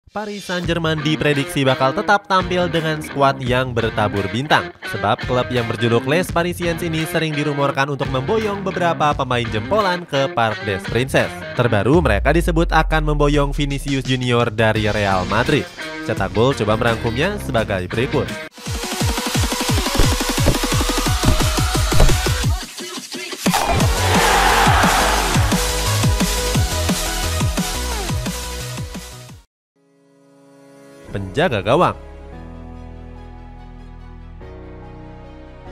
Paris Saint-Germain diprediksi bakal tetap tampil dengan skuad yang bertabur bintang. Sebab klub yang berjuluk Les Parisiens ini sering dirumorkan untuk memboyong beberapa pemain jempolan ke Parc des Princes. Terbaru mereka disebut akan memboyong Vinicius Junior dari Real Madrid. Cetak Gol coba merangkumnya sebagai berikut. Penjaga gawang.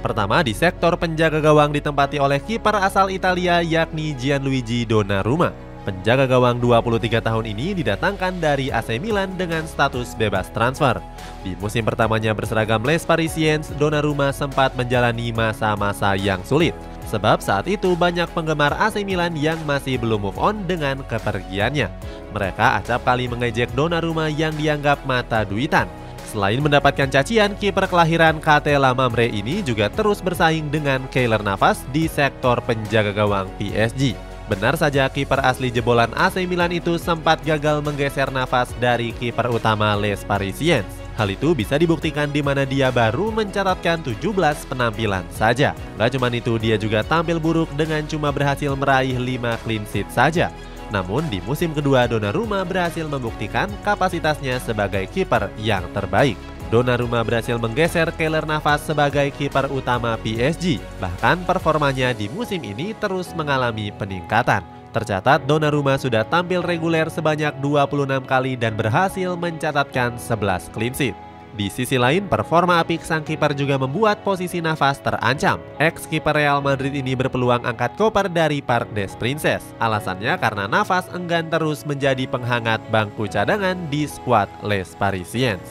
Pertama, di sektor penjaga gawang ditempati oleh kiper asal Italia yakni Gianluigi Donnarumma. Penjaga gawang 23 tahun ini didatangkan dari AC Milan dengan status bebas transfer. Di musim pertamanya berseragam Les Parisiens, Donnarumma sempat menjalani masa-masa yang sulit. Sebab saat itu banyak penggemar AC Milan yang masih belum move on dengan kepergiannya. Mereka acap kali mengejek Donnarumma yang dianggap mata duitan. Selain mendapatkan cacian, kiper kelahiran KT La Mamre ini juga terus bersaing dengan Keylor Navas di sektor penjaga gawang PSG. Benar saja kiper asli jebolan AC Milan itu sempat gagal menggeser Navas dari kiper utama Les Parisiens. Hal itu bisa dibuktikan di mana dia baru mencatatkan 17 penampilan saja. Gak cuma itu, dia juga tampil buruk dengan cuma berhasil meraih 5 clean sheet saja. Namun di musim kedua Donnarumma berhasil membuktikan kapasitasnya sebagai kiper yang terbaik. Donnarumma berhasil menggeser Keylor Navas sebagai kiper utama PSG. Bahkan performanya di musim ini terus mengalami peningkatan. Tercatat Donnarumma sudah tampil reguler sebanyak 26 kali dan berhasil mencatatkan 11 clean sheet. Di sisi lain, performa apik sang kiper juga membuat posisi Navas terancam. Ex-kiper Real Madrid ini berpeluang angkat koper dari Parc des Princes. Alasannya karena Navas enggan terus menjadi penghangat bangku cadangan di skuad Les Parisiens.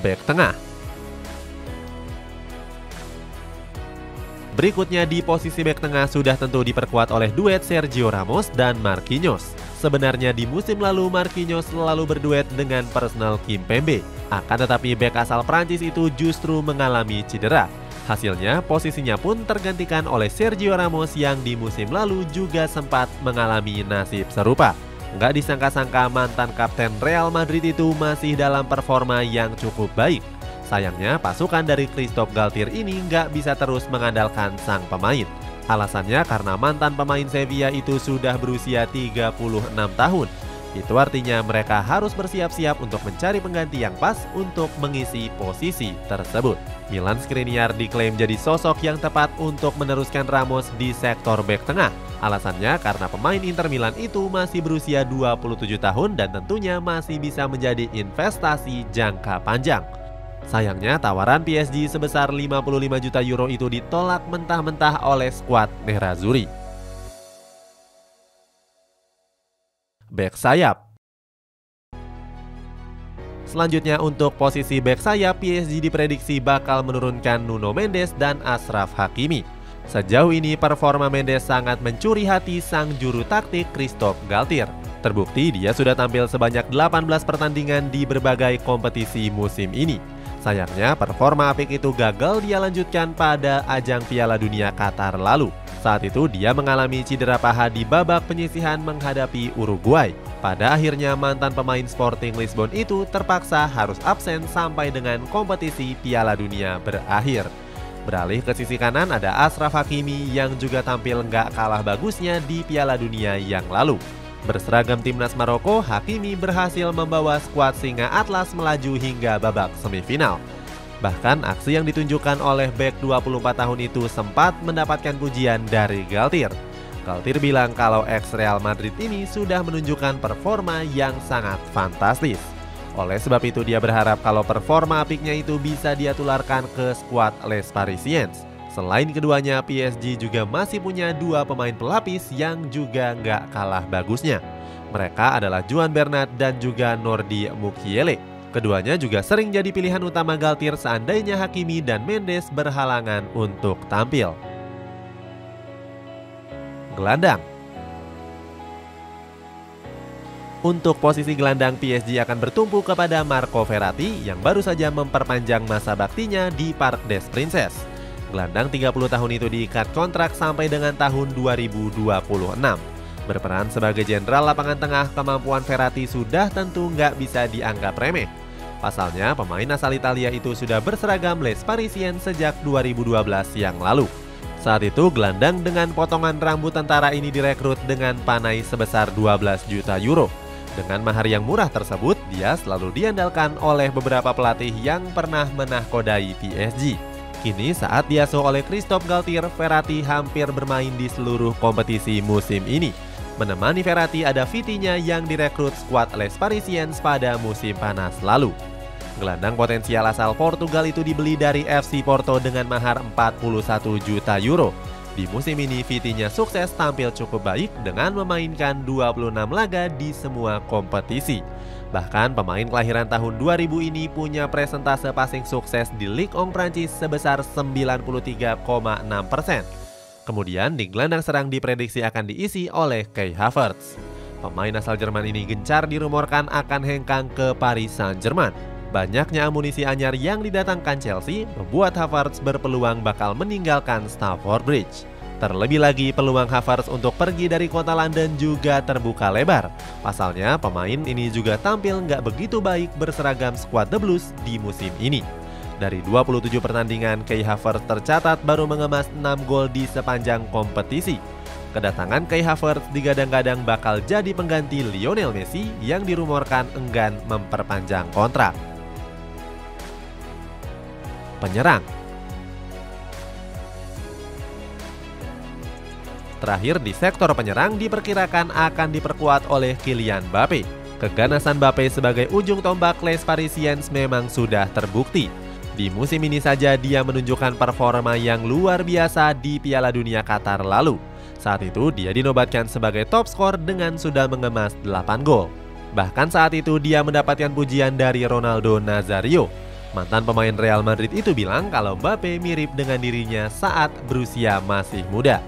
Bek tengah. Berikutnya di posisi bek tengah sudah tentu diperkuat oleh duet Sergio Ramos dan Marquinhos. Sebenarnya di musim lalu Marquinhos selalu berduet dengan personal Kimpembe. Akan tetapi bek asal Prancis itu justru mengalami cedera. Hasilnya posisinya pun tergantikan oleh Sergio Ramos yang di musim lalu juga sempat mengalami nasib serupa. Nggak disangka-sangka mantan kapten Real Madrid itu masih dalam performa yang cukup baik. Sayangnya pasukan dari Christophe Galtier ini nggak bisa terus mengandalkan sang pemain. Alasannya karena mantan pemain Sevilla itu sudah berusia 36 tahun. Itu artinya mereka harus bersiap-siap untuk mencari pengganti yang pas untuk mengisi posisi tersebut. Milan Skriniar diklaim jadi sosok yang tepat untuk meneruskan Ramos di sektor bek tengah. Alasannya karena pemain Inter Milan itu masih berusia 27 tahun dan tentunya masih bisa menjadi investasi jangka panjang. Sayangnya tawaran PSG sebesar 55 juta euro itu ditolak mentah-mentah oleh skuad Nerazzurri. Bek sayap. Selanjutnya untuk posisi bek sayap, PSG diprediksi bakal menurunkan Nuno Mendes dan Achraf Hakimi. Sejauh ini performa Mendes sangat mencuri hati sang juru taktik Christophe Galtier. Terbukti dia sudah tampil sebanyak 18 pertandingan di berbagai kompetisi musim ini. Sayangnya performa apik itu gagal dia lanjutkan pada ajang Piala Dunia Qatar lalu. Saat itu dia mengalami cedera paha di babak penyisihan menghadapi Uruguay. Pada akhirnya mantan pemain Sporting Lisbon itu terpaksa harus absen sampai dengan kompetisi Piala Dunia berakhir. Beralih ke sisi kanan ada Achraf Hakimi yang juga tampil nggak kalah bagusnya di Piala Dunia yang lalu. Berseragam timnas Maroko, Hakimi berhasil membawa skuad Singa Atlas melaju hingga babak semifinal. Bahkan aksi yang ditunjukkan oleh bek 24 tahun itu sempat mendapatkan pujian dari Galtier. Galtier bilang kalau ex-Real Madrid ini sudah menunjukkan performa yang sangat fantastis. Oleh sebab itu dia berharap kalau performa apiknya itu bisa dia tularkan ke skuad Les Parisiens. Selain keduanya, PSG juga masih punya dua pemain pelapis yang juga nggak kalah bagusnya. Mereka adalah Juan Bernat dan juga Nordi Mukiele. Keduanya juga sering jadi pilihan utama Galtier seandainya Hakimi dan Mendes berhalangan untuk tampil. Gelandang. Untuk posisi gelandang, PSG akan bertumpu kepada Marco Verratti yang baru saja memperpanjang masa baktinya di Parc des Princes. Gelandang 30 tahun itu diikat kontrak sampai dengan tahun 2026. Berperan sebagai jenderal lapangan tengah, kemampuan Verratti sudah tentu nggak bisa dianggap remeh. Pasalnya, pemain asal Italia itu sudah berseragam Les Parisiens sejak 2012 yang lalu. Saat itu, gelandang dengan potongan rambut tentara ini direkrut dengan panai sebesar 12 juta euro. Dengan mahar yang murah tersebut, dia selalu diandalkan oleh beberapa pelatih yang pernah menahkodai PSG. Kini saat diasuh oleh Christophe Galtier, Verratti hampir bermain di seluruh kompetisi musim ini. Menemani Verratti ada Vitinha yang direkrut skuad Les Parisiens pada musim panas lalu. Gelandang potensial asal Portugal itu dibeli dari FC Porto dengan mahar 41 juta euro. Di musim ini Vitinha sukses tampil cukup baik dengan memainkan 26 laga di semua kompetisi. Bahkan pemain kelahiran tahun 2000 ini punya presentase passing sukses di Ligue 1 Prancis sebesar 93,6%. Kemudian di gelandang serang diprediksi akan diisi oleh Kai Havertz. Pemain asal Jerman ini gencar dirumorkan akan hengkang ke Paris Saint-Germain. Banyaknya amunisi anyar yang didatangkan Chelsea membuat Havertz berpeluang bakal meninggalkan Stamford Bridge. Terlebih lagi peluang Havertz untuk pergi dari kota London juga terbuka lebar. Pasalnya pemain ini juga tampil nggak begitu baik berseragam skuad The Blues di musim ini. Dari 27 pertandingan, Kai Havertz tercatat baru mengemas 6 gol di sepanjang kompetisi. Kedatangan Kai Havertz digadang-gadang bakal jadi pengganti Lionel Messi yang dirumorkan enggan memperpanjang kontrak. Penyerang. Terakhir di sektor penyerang diperkirakan akan diperkuat oleh Kylian Mbappe. Keganasan Mbappe sebagai ujung tombak Les Parisiens memang sudah terbukti. Di musim ini saja dia menunjukkan performa yang luar biasa di Piala Dunia Qatar lalu. Saat itu dia dinobatkan sebagai top skor dengan sudah mengemas 8 gol. Bahkan saat itu dia mendapatkan pujian dari Ronaldo Nazario. Mantan pemain Real Madrid itu bilang kalau Mbappe mirip dengan dirinya saat berusia masih muda.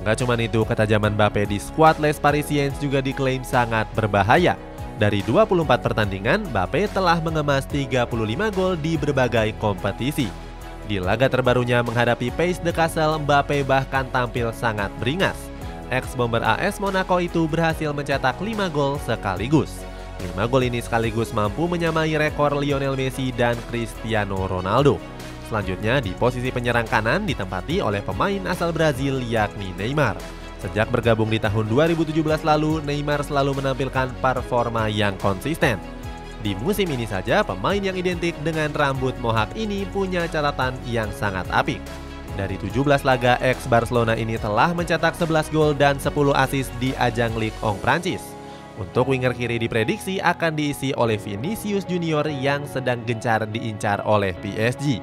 Nggak cuma itu, ketajaman Mbappe di skuad Les Parisiens juga diklaim sangat berbahaya. Dari 24 pertandingan, Mbappe telah mengemas 35 gol di berbagai kompetisi. Di laga terbarunya menghadapi PAS de Castle, Mbappe bahkan tampil sangat beringas. Ex-bomber AS Monaco itu berhasil mencetak 5 gol sekaligus. 5 gol ini sekaligus mampu menyamai rekor Lionel Messi dan Cristiano Ronaldo. Selanjutnya di posisi penyerang kanan ditempati oleh pemain asal Brazil yakni Neymar. Sejak bergabung di tahun 2017 lalu, Neymar selalu menampilkan performa yang konsisten. Di musim ini saja, pemain yang identik dengan rambut mohak ini punya catatan yang sangat apik. Dari 17 laga, ex-Barcelona ini telah mencetak 11 gol dan 10 assist di ajang Ligue 1 Prancis. Untuk winger kiri diprediksi akan diisi oleh Vinicius Junior yang sedang gencar diincar oleh PSG.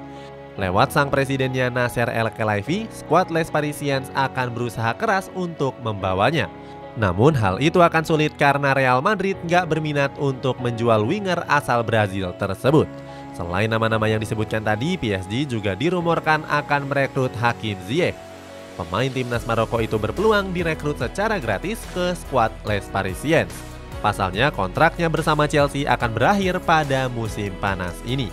Lewat sang presidennya Nasser El-Khelaifi, skuad Les Parisiens akan berusaha keras untuk membawanya. Namun hal itu akan sulit karena Real Madrid nggak berminat untuk menjual winger asal Brazil tersebut. Selain nama-nama yang disebutkan tadi, PSG juga dirumorkan akan merekrut Hakim Ziyech. Pemain timnas Maroko itu berpeluang direkrut secara gratis ke skuad Les Parisiens. Pasalnya kontraknya bersama Chelsea akan berakhir pada musim panas ini.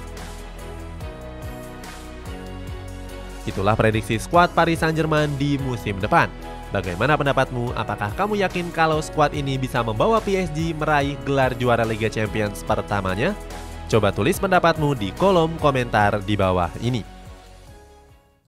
Itulah prediksi skuad Paris Saint-Germain di musim depan. Bagaimana pendapatmu? Apakah kamu yakin kalau skuad ini bisa membawa PSG meraih gelar juara Liga Champions pertamanya? Coba tulis pendapatmu di kolom komentar di bawah ini.